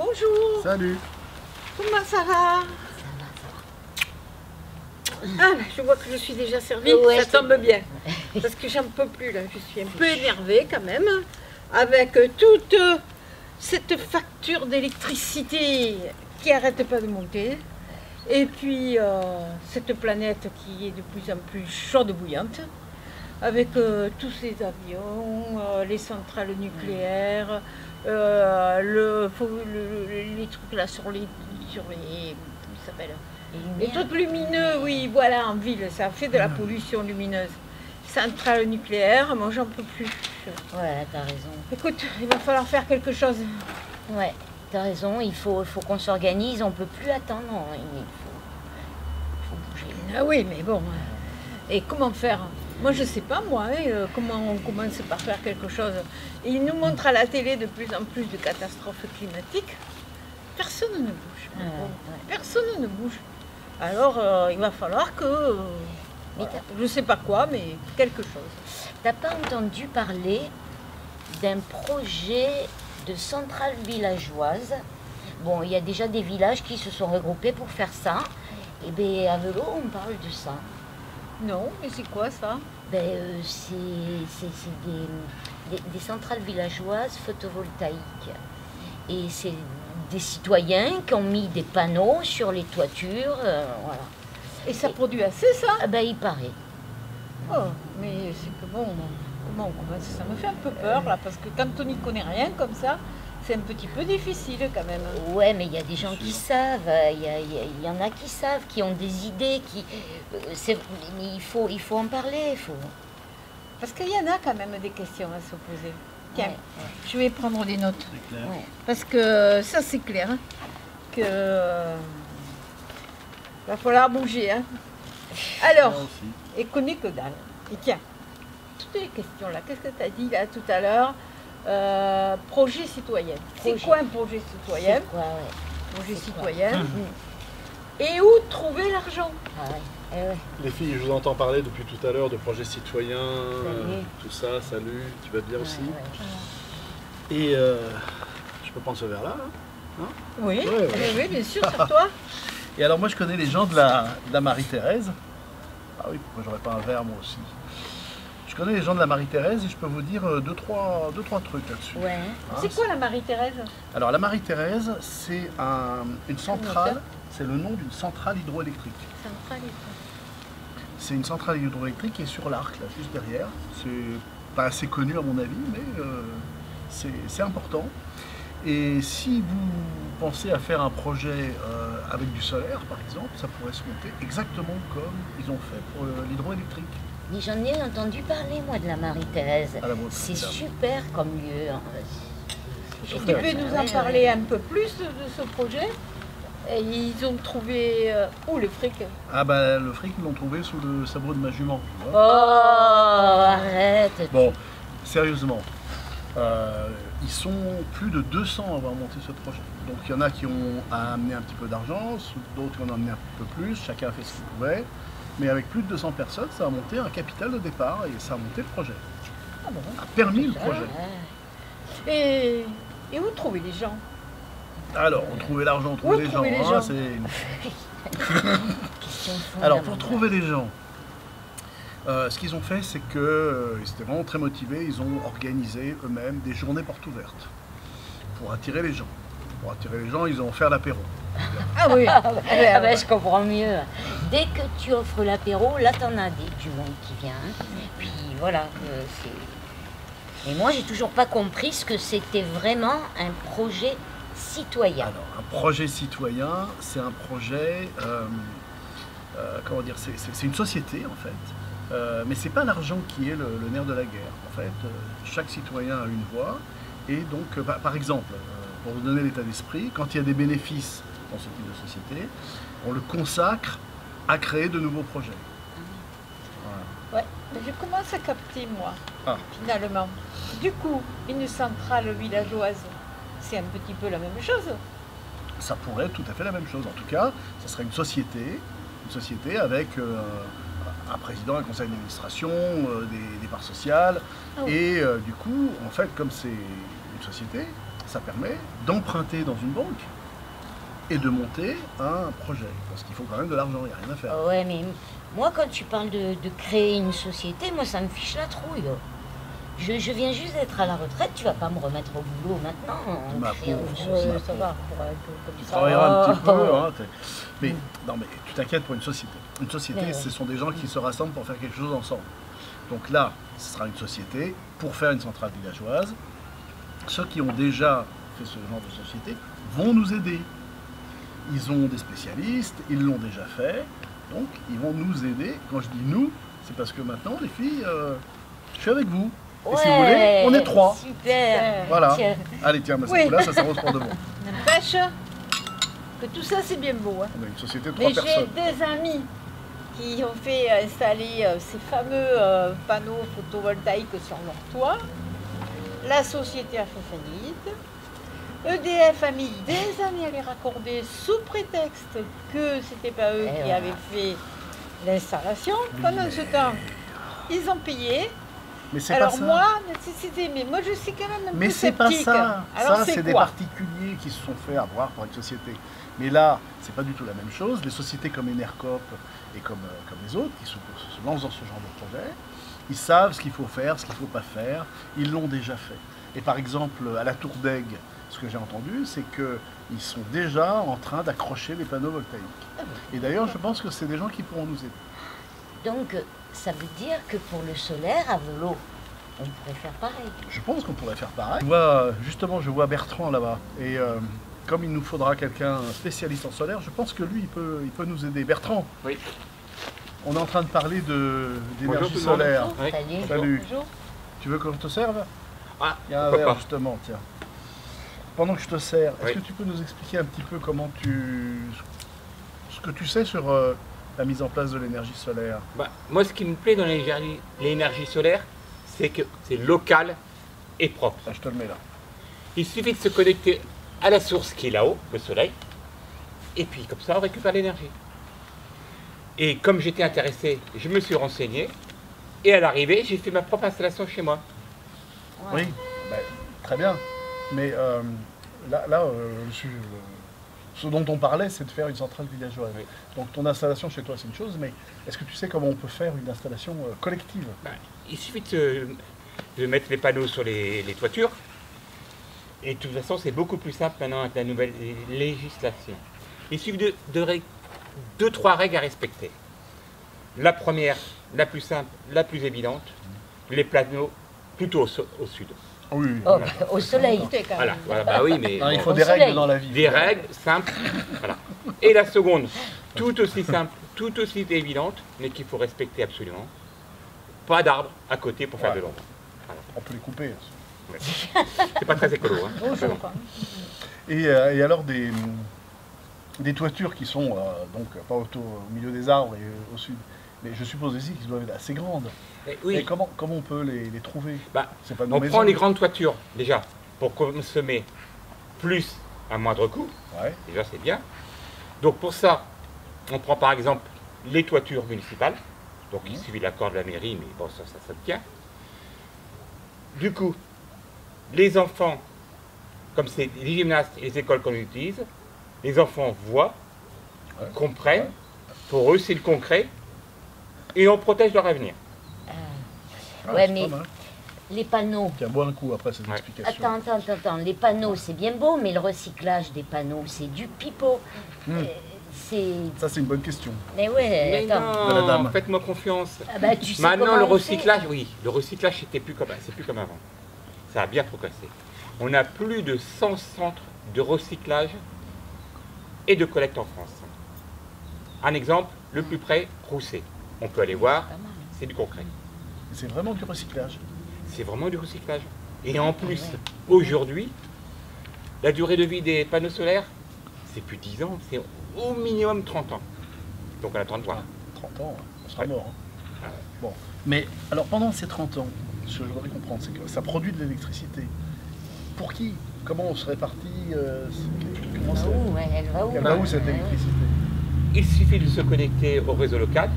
Bonjour. Salut. Comment ça va? Ah, là, je vois que je suis déjà servie, Ouais, ça tombe bien. Parce que j'en peux plus, là. Je suis un peu énervée quand même. Avec toute cette facture d'électricité qui n'arrête pas de monter. Et puis, cette planète qui est de plus en plus chaude bouillante. Avec tous ces avions, les centrales nucléaires, les trucs là sur les comment ça s'appelle? Les trucs lumineux, oui, voilà, en ville, ça fait de la pollution lumineuse. Centrales nucléaires, moi j'en peux plus. Ouais, t'as raison. Écoute, il va falloir faire quelque chose. Ouais, t'as raison, il faut qu'on s'organise, on peut plus attendre, il faut bouger. Ah oui, mais bon, et comment faire? Moi, je sais pas, moi, comment on commence par faire quelque chose. Et ils nous montrent à la télé de plus en plus de catastrophes climatiques. Personne ne bouge. Personne ne bouge. Alors, il va falloir que... je sais pas quoi, mais quelque chose. T'as pas entendu parler d'un projet de centrale villageoise? Bon, il y a déjà des villages qui se sont regroupés pour faire ça. Et bien, à Velo, on parle de ça. Non, mais c'est quoi ça? C'est des centrales villageoises photovoltaïques. Et c'est des citoyens qui ont mis des panneaux sur les toitures, voilà. Et ça produit assez, ça? Il paraît. Oh, mais c'est que bon, comment on commence? Ça me fait un peu peur, là, parce que quand on n'y connaît rien comme ça, c'est un petit peu difficile quand même. Ouais, mais il y a des gens qui savent, il y en a qui savent, qui ont des idées, mais il faut en parler, Parce qu'il y en a quand même des questions à se poser. Tiens, je vais prendre des notes. Ouais. Parce que ça c'est clair, hein, que va falloir bouger. Hein. Alors, et connais que dalle. Et tiens, toutes les questions là, qu'est-ce que tu as dit là tout à l'heure? Projet citoyen. C'est quoi un projet citoyen? Projet citoyen. Et où trouver l'argent? Les filles, je vous entends parler depuis tout à l'heure de projets citoyens, tout ça, salut, tu vas bien aussi? Et je peux prendre ce verre-là, hein? Oui, oui, bien sûr, sur toi. Et alors moi je connais les gens de la Marie-Thérèse. Ah oui, pourquoi j'aurais pas un verre moi aussi? Je connais les gens de la Marie-Thérèse et je peux vous dire deux, trois trucs là-dessus. Ouais. C'est quoi la Marie-Thérèse? Alors la Marie-Thérèse, c'est une centrale, c'est le nom d'une centrale hydroélectrique. C'est une centrale hydroélectrique qui est sur l'Arc, là, juste derrière. C'est pas assez connu à mon avis, mais c'est important. Et si vous pensez à faire un projet avec du solaire, par exemple, ça pourrait se monter exactement comme ils ont fait pour l'hydroélectrique. Mais j'en ai entendu parler, moi, de la Marie-Thérèse. C'est super comme lieu. Tu peux nous en parler un peu plus de ce projet? Et ils ont trouvé où le fric? Ah bah le fric, ils l'ont trouvé sous le sabot de ma jument. Oh, arrête! Bon, sérieusement, ils sont plus de 200 à avoir monté ce projet. Donc il y en a qui ont amené un petit peu d'argent, d'autres qui en ont amené un peu plus, chacun a fait ce qu'il pouvait. Mais avec plus de 200 personnes, ça a monté un capital de départ et ça a monté le projet. Ah bon? A permis le projet. Et où trouver les gens? Alors, on trouvait l'argent, on trouvait les gens. Hein, alors, pour trouver les gens, ce qu'ils ont fait, c'est qu'ils étaient vraiment très motivés. Ils ont organisé eux-mêmes des journées portes ouvertes pour attirer les gens. Pour attirer les gens, ils ont offert l'apéro. Ah oui, je comprends mieux. Dès que tu offres l'apéro, là, t'en as du monde qui vient. Puis voilà, Et moi, j'ai toujours pas compris ce que c'était vraiment un projet citoyen. Alors, un projet citoyen, c'est un projet, comment dire, c'est une société en fait, mais c'est pas l'argent qui est le nerf de la guerre. En fait, chaque citoyen a une voix, et donc, par exemple, pour vous donner l'état d'esprit, quand il y a des bénéfices dans ce type de société, on le consacre à créer de nouveaux projets. Voilà. Ouais, je commence à capter moi, finalement. Du coup, une centrale villageoise, c'est un petit peu la même chose. Ça pourrait être tout à fait la même chose. En tout cas, ça serait une société avec un président, un conseil d'administration, des parts sociales. Et du coup, en fait, comme c'est une société, ça permet d'emprunter dans une banque et de monter un projet. Parce qu'il faut quand même de l'argent, il n'y a rien à faire. Ouais, mais moi, quand tu parles de créer une société, moi, ça me fiche la trouille. Je viens juste d'être à la retraite, tu vas pas me remettre au boulot maintenant. Ma Créer pauvre, une ça société. Ça va, pour un peu comme Tu ça. travailleras un petit peu, Oh. hein, mais, non, mais tu t'inquiètes pour une société. Une société, Ouais. ce sont des gens qui se rassemblent pour faire quelque chose ensemble. Donc là, ce sera une société pour faire une centrale villageoise. Ceux qui ont déjà fait ce genre de société vont nous aider. Ils ont des spécialistes, ils l'ont déjà fait, donc ils vont nous aider. Quand je dis nous, c'est parce que maintenant, les filles, je suis avec vous. Et si vous voulez, on est 3. Super. Voilà. Tiens. Allez, tiens, Oui. là, ça s'arrose pour de bon. N'empêche que tout ça, c'est bien beau. Hein. On a une société de Mais 3 j'ai personnes. des amis qui ont fait installer ces fameux panneaux photovoltaïques sur leur toit. La société a fait faillite. EDF a mis des années à les raccorder sous prétexte que c'était pas eux Et qui voilà. avaient fait l'installation. Pendant ce temps, ils ont payé. Mais c'est Alors pas ça. moi, mais moi je suis quand même un Mais peu c'est pas sceptique. ça. Alors Ça, c'est des quoi particuliers qui se sont fait avoir par une société. Mais là, c'est pas du tout la même chose. Les sociétés comme Enercop et comme les autres qui se lancent dans ce genre de projet, ils savent ce qu'il faut faire, ce qu'il ne faut pas faire. Ils l'ont déjà fait. Et par exemple, à la Tour d'Aigle, ce que j'ai entendu, c'est qu'ils sont déjà en train d'accrocher les panneaux voltaïques. Et d'ailleurs, je pense que c'est des gens qui pourront nous aider. Donc, ça veut dire que pour le solaire à Velo, on pourrait faire pareil. Je pense qu'on pourrait faire pareil. Je vois Bertrand là-bas. Et comme il nous faudra quelqu'un spécialiste en solaire, je pense que lui, il peut nous aider. Bertrand, Oui. on est en train de parler d'énergie tout le monde. solaire. Oui. Salut. Salut. Bonjour. Tu veux que je te serve? Ah, Il y a un pourquoi verre pas. justement, tiens. Pendant que je te sers, est-ce Oui. que tu peux nous expliquer un petit peu ce que tu sais sur la mise en place de l'énergie solaire? Bah, moi, ce qui me plaît dans l'énergie solaire, c'est que c'est local et propre. Ah, je te le mets là. Il suffit de se connecter à la source qui est là-haut, le soleil, et puis comme ça, on récupère l'énergie. Et comme j'étais intéressé, je me suis renseigné, et à l'arrivée, j'ai fait ma propre installation chez moi. Oui, ben, très bien. Mais ce dont on parlait, c'est de faire une centrale villageoise. Oui. Donc ton installation chez toi, c'est une chose, mais est-ce que tu sais comment on peut faire une installation collective? Bah, il suffit de mettre les panneaux sur les toitures. Et de toute façon, c'est beaucoup plus simple maintenant avec la nouvelle législation. Il suffit de 2-3 règles à respecter. La première, la plus simple, la plus évidente, les panneaux plutôt au sud. Oui. Oh, au soleil. Écoutez, quand Voilà, même. voilà, bah oui, mais Non, il bon, faut Au des soleil. règles dans la vie. des règles simples. Voilà. Et la seconde, tout aussi simple, tout aussi évidente, mais qu'il faut respecter absolument. Pas d'arbres à côté pour faire Ouais. de l'ombre. On peut les couper. C'est pas très écolo. Hein. Bonjour. quoi. Et alors des toitures qui sont donc pas au milieu des arbres et au sud, mais je suppose aussi qu'ils doivent être assez grandes. Et Et oui, comment on peut les trouver? bah, C'est pas nos on maisons. prend les grandes toitures déjà pour consommer plus à moindre coût. Ouais. Déjà, c'est bien. Donc pour ça, on prend par exemple les toitures municipales. Donc il suffit de l'accord de la mairie, mais bon, ça se tient. Du coup, les enfants, comme c'est les gymnastes et les écoles qu'on utilise, les enfants voient, Ouais. comprennent. Ouais. Pour eux, c'est le concret. Et on protège leur avenir. Ah, Ouais, c'est mais- pas mal. Les panneaux. Tiens, bois un coup après cette Ouais. explication. Attends. Les panneaux, c'est bien beau, mais le recyclage des panneaux, c'est du pipeau. C'est. Ça, c'est une bonne question. Mais ouais, Mais attends. De la dame. non, faites-moi confiance. Ah bah, tu sais Maintenant, comment le on fait. recyclage, oui, le recyclage, c'est plus comme avant. Ça a bien progressé. On a plus de 100 centres de recyclage et de collecte en France. Un exemple, le plus près, Rousset. On peut aller voir, Pas mal. c'est du concret. C'est vraiment du recyclage. C'est vraiment du recyclage. Et en plus, aujourd'hui, la durée de vie des panneaux solaires, c'est plus 10 ans, c'est au minimum 30 ans. Donc on attend de voir. 30 ans, on sera Ouais. mort. hein. Bon. Mais alors pendant ces 30 ans, ce que je voudrais comprendre, c'est que ça produit de l'électricité. Pour qui? Comment on se répartit comment Elle c'est- va où, ouais, elle va où Elle va où hein, cette ouais. électricité? Il suffit de se connecter au réseau local.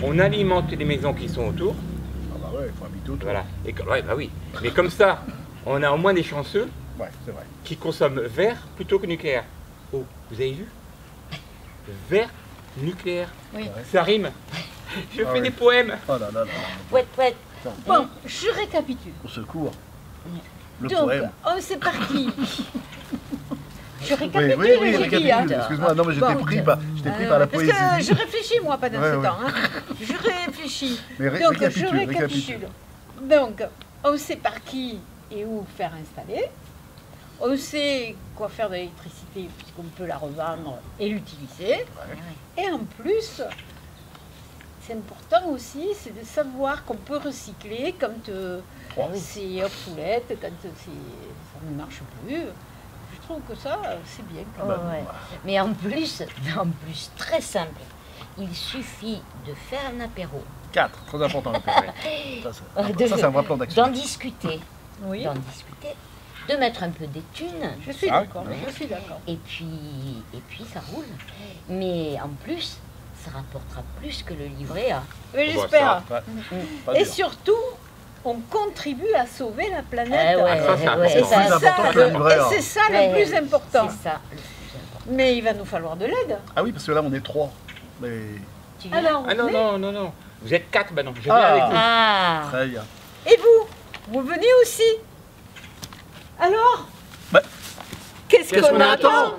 On alimente les maisons qui sont autour. Ah bah ouais, il faut habiter autour. Voilà. Et ouais, bah oui. Mais comme ça, on a au moins des chanceux Ouais, c'est vrai. qui consomment vert plutôt que nucléaire. Oh, vous avez vu? Vert, nucléaire. Oui. Ouais. Ça rime. Je fais ouais. des poèmes. Oh là là là. Pouet, pouet. Bon, je récapitule. Au secours. Le Donc, poème. c'est par qui? Je Oui, récapitule, oui, oui, j'ai dit, récapitule. hein. Excuse-moi, non, mais j'étais Bon. pris par la Parce poésie. que je réfléchis, moi, pendant Ouais, ce ouais. temps. Hein. Je réfléchis. Mais Donc, je récapitule. récapitule. Donc, on sait par qui et où faire installer. On sait quoi faire de l'électricité, puisqu'on peut la revendre et l'utiliser. Et en plus, c'est important aussi, c'est de savoir qu'on peut recycler quand c'est obsolète, quand ça ne marche plus. Je trouve que ça, c'est bien. Oh, ouais. Mais en plus, très simple. Il suffit de faire un apéro. 4, très important. Ça, c'est un vrai plan d'action. D'en discuter. Oui, D'en discuter. De mettre un peu des thunes. je suis Ah, d'accord. ouais. Je suis d'accord. Et puis ça roule. Mais en plus, ça rapportera plus que le livret A. Mais Bon, j'espère. Ouais, pas Et dur. surtout, on contribue à sauver la planète. Ah ouais, ça, c'est ouais, C'est ça, plus important que le livret A. Et c'est ça Ouais, le plus important. C'est ça le plus important. Mais il va nous falloir de l'aide. Ah oui, parce que là, on est 3. Mais Tu viens? Alors, Ah non, mais- non, non, non. Vous êtes 4 maintenant. Je viens Ah. avec vous. Ah, très bien. et vous venez aussi. Alors Bah, qu'est-ce qu'est-ce qu'on qu'on attend?